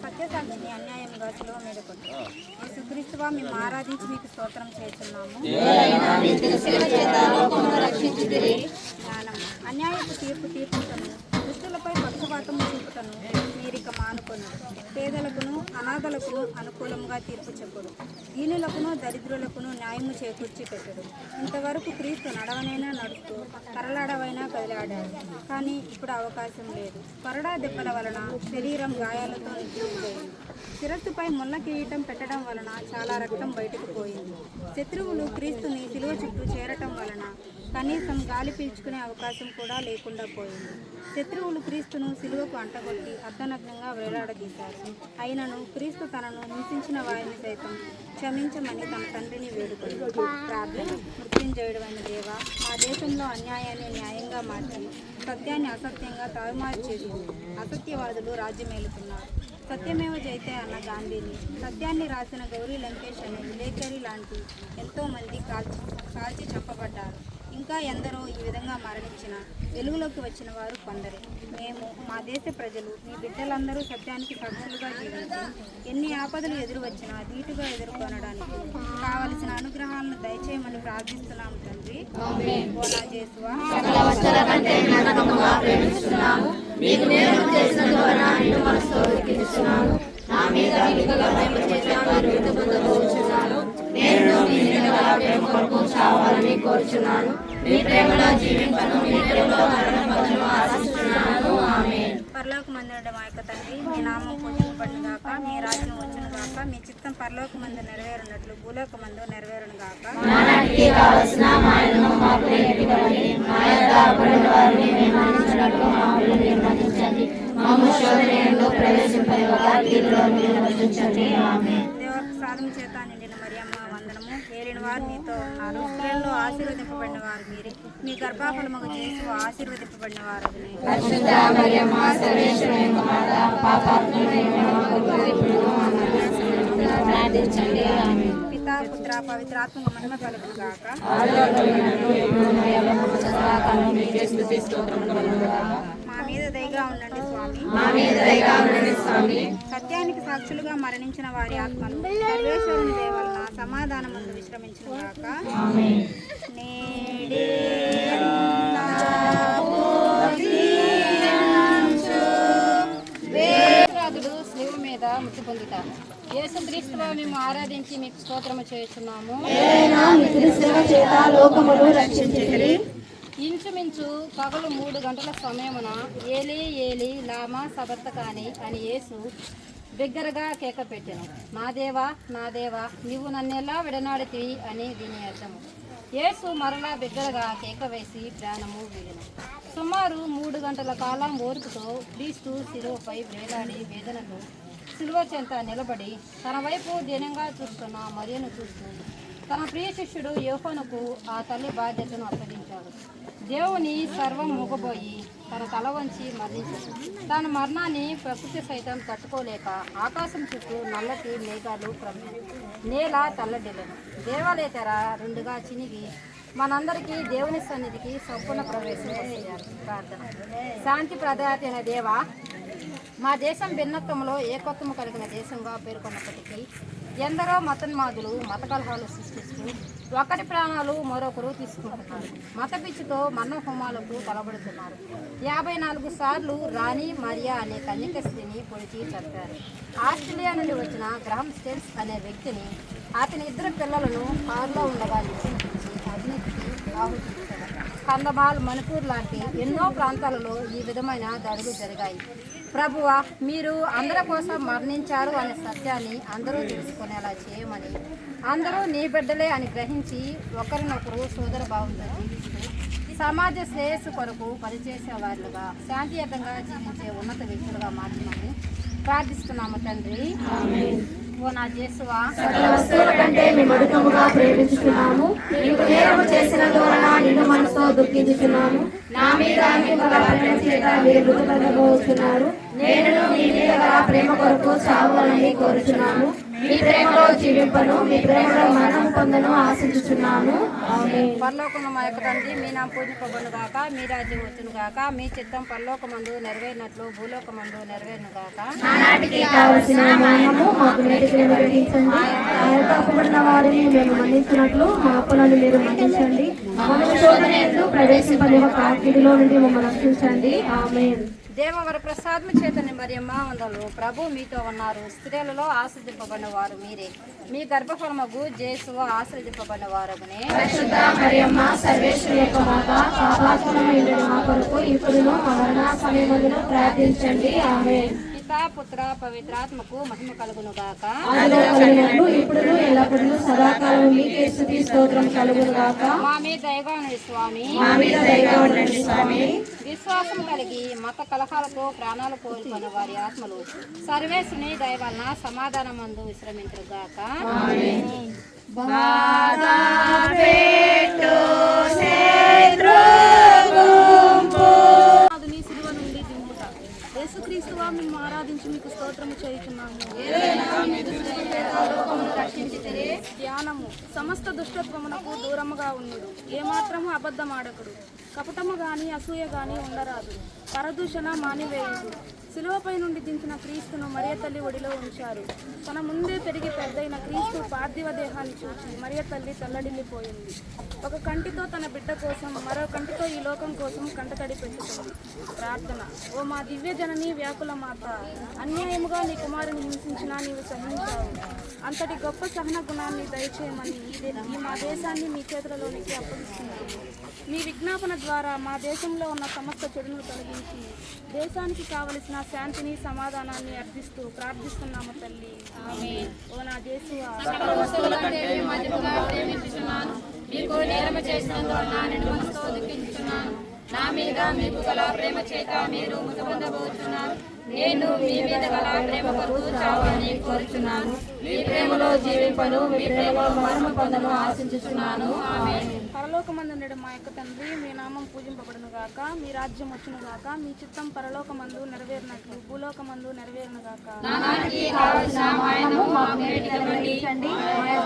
సత్యసాక్షిని అన్యాయంగా శిలువ మీద కొట్టి యేసుక్రీస్తువా, మేము ఆరాధించి మీకు స్తోత్రం చేస్తున్నాము. జ్ఞానం అన్యాయపు తీర్పుటను, దుష్టులపై పక్షపాతం చూపుటను మీరిక మానుకొని పేదలకును అనాథలకును అనుకూలంగా తీర్పు చెప్పుడు, దీనులకును దరిద్రులకును న్యాయము చేకూర్చి పెట్టడు. ఇంతవరకు క్రీస్తు నడవనైనా నడుస్తూ కరలాడవైనా కదిలాడాడు, కానీ ఇప్పుడు అవకాశం లేదు. కొరడా దెబ్బల వలన శరీరం గాయాలతో నిలిచిపోయింది. శిరస్సుపై ముళ్ళ కిరీటం పెట్టడం వలన చాలా రక్తం బయటకు పోయింది. శత్రువులు క్రీస్తుని శిలువ చుట్టూ చేరటం వలన కనీసం గాలి పీల్చుకునే అవకాశం కూడా లేకుండా పోయింది. శత్రువులు క్రీస్తును శిలువకు అంటగొట్టి అర్ధనగ్నంగా వేలాడదీశారు. అయినను క్రీస్తు తనను హింసించిన వారిని సైతం క్షమించమని తన తండ్రిని వేడుకొని ప్రార్థన. మృత్యుంజయుడైన దేవా, మా దేశంలో అన్యాయాన్ని న్యాయంగా మార్చి సత్యాన్ని అసత్యంగా తారుమారు చేసి అసత్యవాదులు రాజ్యమేలుతున్నారు. సత్యమేవ జయతే అన్న గాంధీని, సత్యాన్ని రాసిన గౌరీ లంకేష్ అనే విలేకరి లాంటి ఎంతోమంది కాల్చి చంపబడ్డారు. ఇంకా ఎందరో ఈ విధంగా మరణించిన వెలుగులోకి వచ్చిన వారు కొందరే. మేము, మా దేశ ప్రజలు, మీ బిడ్డలందరూ సత్యానికి సాక్షులుగా జీవించి ఎన్ని ఆపదలు ఎదురు వచ్చినా ధీటుగా ఎదుర్కొనడానికి కావలసిన అనుగ్రహాలను దయచేయమని ప్రార్థిస్తున్నాము తండ్రి. ఓ నా యేసువా, పరలోకమందున మా యొక్క తండ్రి, మీ నామం పూజింపబడును గాక, మీ రాజ్యం వచ్చును గాక, మీ చిత్తం పరలోకమందు నెరవేరునట్లు భూలోకమందు నెరవేరును గాక. దేవ ప్రసాదం చేత నిండిన మరియమ్మ వందనము. ఏలిన వారు మీతో ఉన్నారు. స్త్రీలలో ఆశీర్వదింపబడిన వారు మీరే. మీ గర్భఫలముగు యేసు ఆశీర్వదింపబడిన వారు. పితా, పుత్ర, పవిత్రాత్మక మహిమ కలుగును గాక. మా మీద దయగా ఉండండి స్వామి. సత్యానికి సాక్షులుగా మరణించిన వారి ఆత్మలు సర్వేశ్వరుని దయ వలన సమాధానమందు విశ్రమించును గాక. రాజులు శిలువ మీద మృతి పొందుతారు. యేసుక్రీస్తువా, మేము ఆరాధించి మీకు స్తోత్రము చేస్తున్నాము. ఇంచుమించు పగలు 3 గంటల సమయమున ఏలీ ఏలీ లామా సబర్తకాని అని యేసు బిగ్గరగా కేక పెట్టెను. నా దేవా నా దేవా నీవు నన్నెలా విడనాడితివి అని దీని అర్థము. యేసు మరలా బిగ్గరగా కేక వేసి ప్రాణము వీడెను. సుమారు 3 గంటల కాలం ఓర్పుతో క్రీస్తు శిలువపై వేలాడి వేదనతో శిలువ చెంత నిలబడి తన వైపు దీనంగా చూస్తున్న మరియను చూస్తూ తన ప్రియ శిష్యుడు యోహానుకు ఆ తల్లి బాధ్యతను అప్పగించాడు. దేవుని సర్వం మూగబోయి తన తల వంచి మరణించాడు. తన మరణాన్ని ప్రకృతి సైతం తట్టుకోలేక ఆకాశం చుట్టూ నల్లటి మేఘాలు క్రమ్మాయి. నేల తల్లడిల్లను. దేవాలయ తెర రెండుగా చినిగి మనందరికీ దేవుని సన్నిధికి సంపూర్ణ ప్రవేశం చేయాలి. ప్రార్థన. శాంతి ప్రదాత అయిన దేవా, మా దేశం భిన్నత్వంలో ఏకత్వము కలిగిన దేశంగా పేర్కొన్నప్పటికీ ఎందరో మతోన్మాదులు మత కలహాలు సృష్టిస్తూ ఒకరి ప్రాణాలు మరొకరు తీసుకుంటున్నారు. మత పిచ్చితో మరణ హోమాలకు తలబడుతున్నారు. 54 సార్లు రాణి మరియా అనే కన్యక స్త్రీని పొడిచి చంపారు. ఆస్ట్రేలియా నుండి వచ్చిన గ్రహం స్టెన్స్ అనే వ్యక్తిని అతని 2 పిల్లలను కారులో ఉండగా నిశ్చించి అగ్నికి ఆహుతించారు. కందమాల్, మణిపూర్ లాంటి ఎన్నో ప్రాంతాలలో ఈ విధమైన దాడులు జరిగాయి. ప్రభువా, మీరు అందరి కోసం మరణించారు అనే సత్యాన్ని అందరూ తెలుసుకునేలా చేయమని, అందరూ నీ బిడ్డలే అని గ్రహించి ఒకరినొకరు సోదర భావంతో జీవిస్తూ సమాజ శ్రేయస్సు కొరకు పనిచేసే వారులుగా శాంతియుతంగా జీవించే ఉన్నత వ్యక్తులుగా మార్చమని ప్రార్థిస్తున్నాము తండ్రి. ఓ నా యేసువా, సకల వస్తువుల కంటే మేము అధికముగా ప్రేమించుతున్నాము. నీకు నేరము చేసిన వలన నిన్ను మనసుతో దుఃఖించుతున్నాము. నా మీద మీకు గల ప్రేమ చేత మీరు మృతి పొందబోతున్నారు. నేను నీ మీద గల ప్రేమ కొరకు చావాలని కోరుచున్నాను. మీ ప్రేమలో జీవింపను, మీ ప్రేమలో మరణం పొందను ఆశించుచున్నాను. ఆమేన్. పరలోకము మా యొక్క తండ్రి, మీ నామము పూజింపబడును గాక, మీ రాజ్యం వచ్చును గాక, మీ చిత్తం పరలోకమందు నెరవేరినట్లు భూలోకమందు నెరవేరును గాక. నానాటికి కావలసిన జ్ఞానము మాకు నేటికి వెలిగించండి. తప్పుబడిన వారిని మేము మన్నించినట్లు మా అప్పులను మీరు మన్నించండి. మమ్మల్ని శోధనయందు ప్రవేశింపనివ్వక కీడులో నుండి మమ్మల్ని రక్షించండి. ఆమేన్. దేవవర ప్రసాదము చేతని మరియమ్మ వందలు. ప్రభు మీతో ఉన్నారు. స్త్రీలలో ఆశ్రదింపబడిన వారు మీరే. మీ గర్భఫలమగు యేసు ఆశ్రదింపబడిన వారగునే. పరిశుద్ధ మరియమ్మ సర్వేశ్వరి యొక్క మాత, పాపాత్ములమైన మా కొరకు ఇప్పుడును మా మరణ సమయమందును ప్రార్థించండి. ఆమేన్. పితా పుత్ర పవిత్రాత్మకు మహిమ కలుగును గాక. ఆదిలో కలిగినట్లు ఇప్పుడును ఎల్లప్పుడూ సదాకాలం మీకే స్తుతి స్తోత్రం కలుగును గాక. మా మీద దయగా ఉండండి స్వామి. మా మీద దయగా ఉండండి స్వామి. విశ్వాసం కలిగి మత కలహాలతో ప్రాణాలు కోల్పోయిన వారి ఆత్మలు సర్వేశ్వరుని దయ వలన సమాధానమందు విశ్రమించుగాక. నీ సిలువ నుండి దింపుట. యేసుక్రీస్తువా, మేము ఆరాధించి మీకు స్తోత్రము చేయుచున్నాము. ధ్యానము. సమస్త దుష్టత్వమునకు దూరముగా ఉండుడు. ఏమాత్రము అబద్ధమాడకుడు. కపటము గాని అసూయ గాని ఉండరాదు. పరదూషణ మానివేయుడు. శిలువపై నుండి దించిన క్రీస్తును మరియ తల్లి ఒడిలో ఉంచారు. తన ముందే పెరిగి పెద్దయిన క్రీస్తు పార్థివ దేహాన్ని చూసి మరియ తల్లి తల్లడిల్లిపోయింది. ఒక కంటితో తన బిడ్డ కోసం, మరో కంటితో ఈ లోకం కోసం కంటతడి పెట్టుకుంది. ప్రార్థన. ఓ మా దివ్య జనని వ్యాకుల మాత, అన్యాయముగా నీ కుమారుని హింసించినా నీవు సహించావు. అంతటి గొప్ప సహన గుణాన్ని దయచేయమని ఈ మా దేశాన్ని మీ చేతులలోనికి అప్పగిస్తున్నాము. మీ విజ్ఞాపన ద్వారా మా దేశంలో ఉన్న సమస్త చెడును తొలగించి దేశానికి కావలసిన శాంతిని సమాధానాన్ని అర్థిస్తూ ప్రార్థిస్తున్నాము తల్లి. ఆమేన్. ఓ నా యేసువా, మీకు నేరము చేసినందువలన నేను మనసుతో దుఃఖించుచున్నాను. నా మీద మీకు గల ప్రేమ చేత మీరు మృతి పొందబోతున్నారు. నేను మీ మీద గల ప్రేమ కొరకు చావాలని కోరుచున్నాను. మీ ప్రేమలో జీవింపను, మీ ప్రేమలో మరణం పొందను ఆశించుచున్నాను. ఆమేన్. పరలోకమందుండెడు మా యొక్క తండ్రి, మీ నామం పూజింపబడును గాక, మీ రాజ్యం వచ్చును గాక, మీ చిత్తం పరలోకమందు నెరవేరినట్లు భూలోకమందు నెరవేరును గాక. నానాటికి కావలసిన మాయనము మాకు నేటికి మన్నించండి.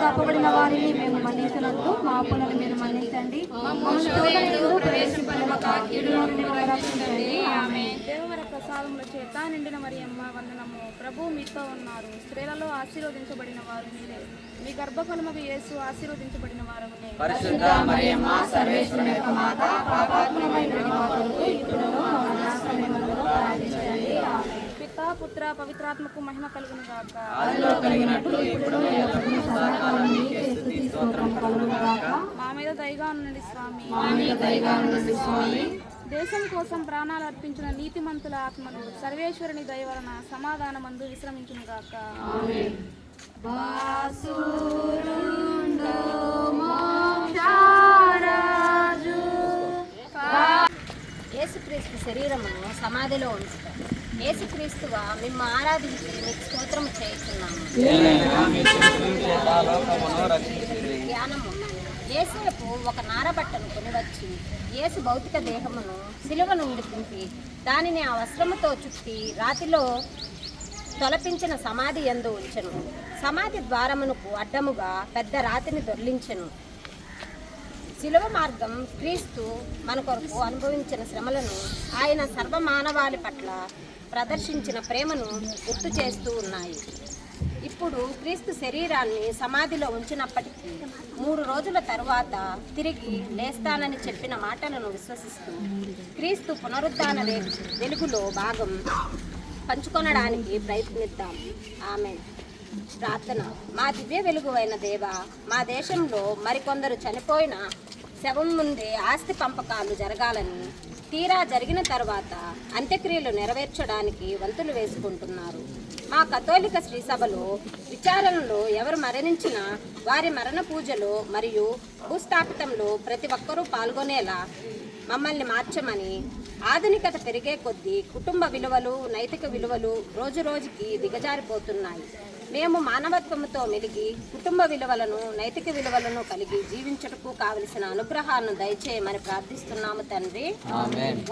తప్పుబడిన వారిని మేము మన్నించినట్లు మా అప్పులను మీరు మన్నించండి. మమ్మల్ని శోధనయందు ప్రవేశింపనివ్వక కీడులో నుండి రక్షించండి. ఆమేన్. దేవవర ప్రసాదముల చేత నిండిన మరియమ్మ వందనము. ప్రభు మీతో ఉన్నారు. స్త్రీలలో ఆశీర్వదించబడిన వారు మీరే. మీ గర్భఫలమగు యేసు ఆశీర్వదించబడిన వారగునే. పరిశుద్ధ మరియమ్మ సర్వేశ్వరుని యొక్క మాత, పాపాత్ములమైన మా కొరకు ఇప్పుడును మా మరణ సమయమందును ప్రార్థించండి. ఆమేన్. పితా పుత్ర పవిత్రాత్మకు మహిమ కలుగును గాక. మా మీద దయగా ఉండండి స్వామి. దేశం కోసం ప్రాణాలు అర్పించిన నీతిమంతుల ఆత్మలు సర్వేశ్వరుని దయ వలన సమాధానమందు విశ్రమించును గాక. యేసుక్రీస్తు శరీరమును సమాధిలో ఉంచుతాం. యేసుక్రీస్తుగా మేము ఆరాధించి మీకు స్తోత్రం చేస్తున్నాము. ధ్యానము. యేసేపు ఒక నారబట్టను కొనివచ్చి యేసు భౌతిక దేహమును సిలువ నుండి దింపి దానిని ఆ వస్త్రముతో చుట్టి రాతిలో తొలపించిన సమాధి యందు ఉంచెను. సమాధి ద్వారమునకు అడ్డముగా పెద్ద రాతిని దొర్లించెను. శిలువ మార్గం క్రీస్తు మన కొరకు అనుభవించిన శ్రమలను, ఆయన సర్వమానవాళి పట్ల ప్రదర్శించిన ప్రేమను గుర్తు చేస్తూ ఉన్నాయి. ఇప్పుడు క్రీస్తు శరీరాన్ని సమాధిలో ఉంచినప్పటికీ 3 రోజుల తరువాత తిరిగి లేస్తానని చెప్పిన మాటలను విశ్వసిస్తూ క్రీస్తు పునరుద్ధాన వెలుగులో భాగం పంచుకొనడానికి ప్రయత్నిద్దాం. ఆమేన్. ప్రార్థన. మా దివ్య వెలుగు అయిన దేవా, మా దేశంలో మరికొందరు చనిపోయిన శవం ముందే ఆస్తి పంపకాలు జరగాలని, తీరా జరిగిన తర్వాత అంత్యక్రియలు నెరవేర్చడానికి వంతులు వేసుకుంటున్నారు. మా కథోలిక శ్రీసభలో విచారణలో ఎవరు మరణించినా వారి మరణ పూజలో మరియు భూస్థాపితంలో ప్రతి ఒక్కరూ పాల్గొనేలా మమ్మల్ని మార్చమని. ఆధునికత పెరిగే కొద్దీ కుటుంబ విలువలు, నైతిక విలువలు రోజురోజుకి దిగజారిపోతున్నాయి. మేము మానవత్వంతో మెలిగి కుటుంబ విలువలను, నైతిక విలువలను కలిగి జీవించుటకు కావలసిన అనుగ్రహాలను దయచేయమని ప్రార్థిస్తున్నాము తండ్రి.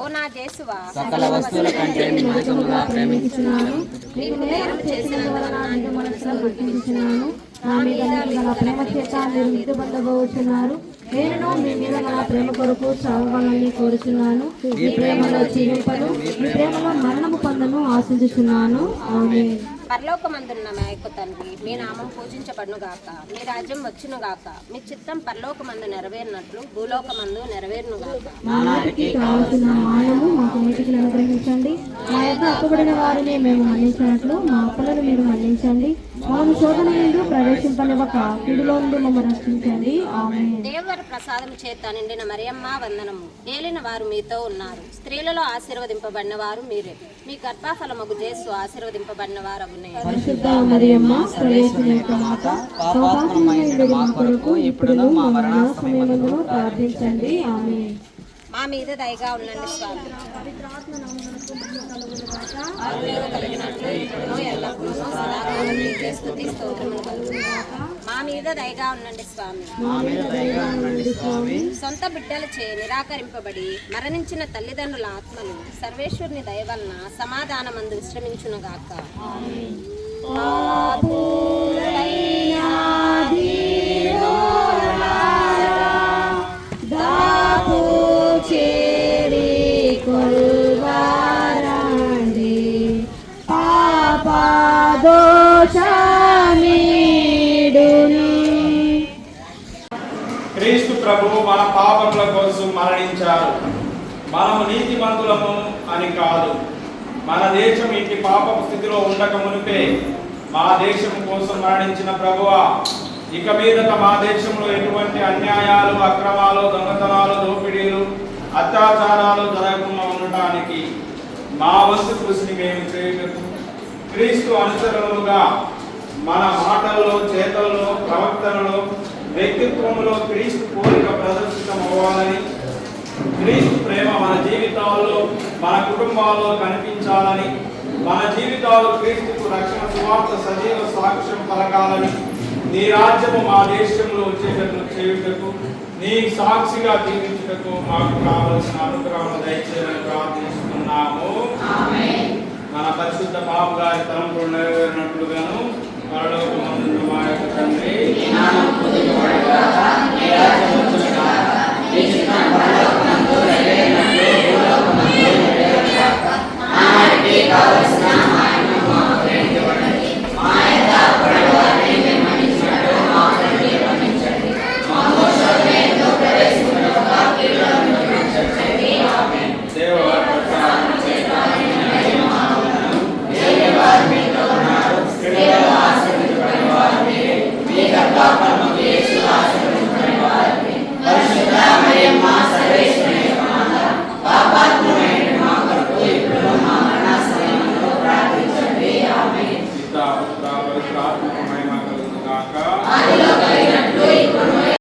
ఓ నా యేసువా, సకల వస్తువుల కంటే నిజముగా ప్రేమించుచున్నాను. నీవు నేరం చేసినందువలన నిన్ను మనసులో గుర్తించుచున్నాను. నా మీద గల ప్రేమ చేత మీరు నీతి పొందబోతున్నారు. నేను మీ మీద గల ప్రేమ కొరకు చావాలని కోరుచున్నాను. ఈ ప్రేమలో జీవింపను, ఈ ప్రేమలో మరణము పొందను ఆశించుచున్నాను. ఆమేన్. పరలోకమందున్న మా యొక్క తండ్రి, మీ నామం పూజించబడును గాక. మీ రాజ్యం వచ్చును గాక. మీ చిత్తం పరలోకమందు నెరవేరినట్లు భూలోకమందు నెరవేరును గాక. నానాటికి కావలసిన మానము మాకు నేటికి అనుగ్రహించండి. మా యొక్క అప్పుబడిన వారిని మేము మన్నించినట్లు మా అప్పులను మీరు మన్నించండి. మాకు శోధన యందు ప్రవేశింపనివ్వక కీడులో నుండి మమ్మల్ని రక్షించండి. ఆమేన్. దేవర ప్రసాదం చేత నిండిన మరియమ్మ వందనము. ఏలిన వారు మీతో ఉన్నారు. స్త్రీలలో ఆశీర్వదింపబడిన వారు మీరే. మీ గర్భఫలమగు యేసు ఆశీర్వదింపబడిన వారు అగునే. పరిశుద్ధ మరియమ్మ, సర్వేశ్వరుని యొక్క మాత, పాపాత్ములైన మా కొరకు ఇప్పుడును మా మరణ సమయమందును ప్రార్థించండి. ఆమేన్. మా మీద దయగా ఉండండి స్వామి. మా మీద దయగా ఉండండి స్వామి. సొంత బిడ్డలచే నిరాకరింపబడి మరణించిన తల్లిదండ్రుల ఆత్మలు సర్వేశ్వరుని దయ వలన సమాధానమందు విశ్రమించునుగాక. క్రీస్తు ప్రభువు మన పాపముల కోసం మరణించారు. మనము నీతిమంతులము అని కాదు. మన దేశం ఇంటి పాపపు స్థితిలో ఉండక మునిపే మా దేశం కోసం మరణించిన ప్రభువా, ఇక మీదట మా దేశంలో ఎటువంటి అన్యాయాలు, అక్రమాలు, దొంగతనాలు, దోపిడీలు, అత్యాచారాలు జరగకుండా ఉండటానికి మా వంతు కృషిని మేము చేయటకు క్రీస్తు అనుసరణలుగా మన మాటల్లో, చేతల్లో, ప్రవర్తనలో, వ్యక్తిత్వంలో క్రీస్తు పోలిక ప్రదర్శితం అవ్వాలని, క్రీస్తు ప్రేమ మన జీవితాల్లో, మన కుటుంబాల్లో కనిపించాలని, మన జీవితాలు క్రీస్తుకు రక్షణ సువార్త సజీవ సాక్ష్యం పలకాలని, నీ రాజ్యము మా దేశంలో వచ్చేటట్లు చేయుటకు, నీ సాక్షిగా జీవించుటకు మాకు కావలసిన అనుగ్రహం దయచేయమని ప్రార్థిస్తున్నాము. మన పరిశుద్ధ బాబు గారి తలంపులు నెరవేరినట్లుగాను పరలోకమందున్న మా యొక్క తండ్రి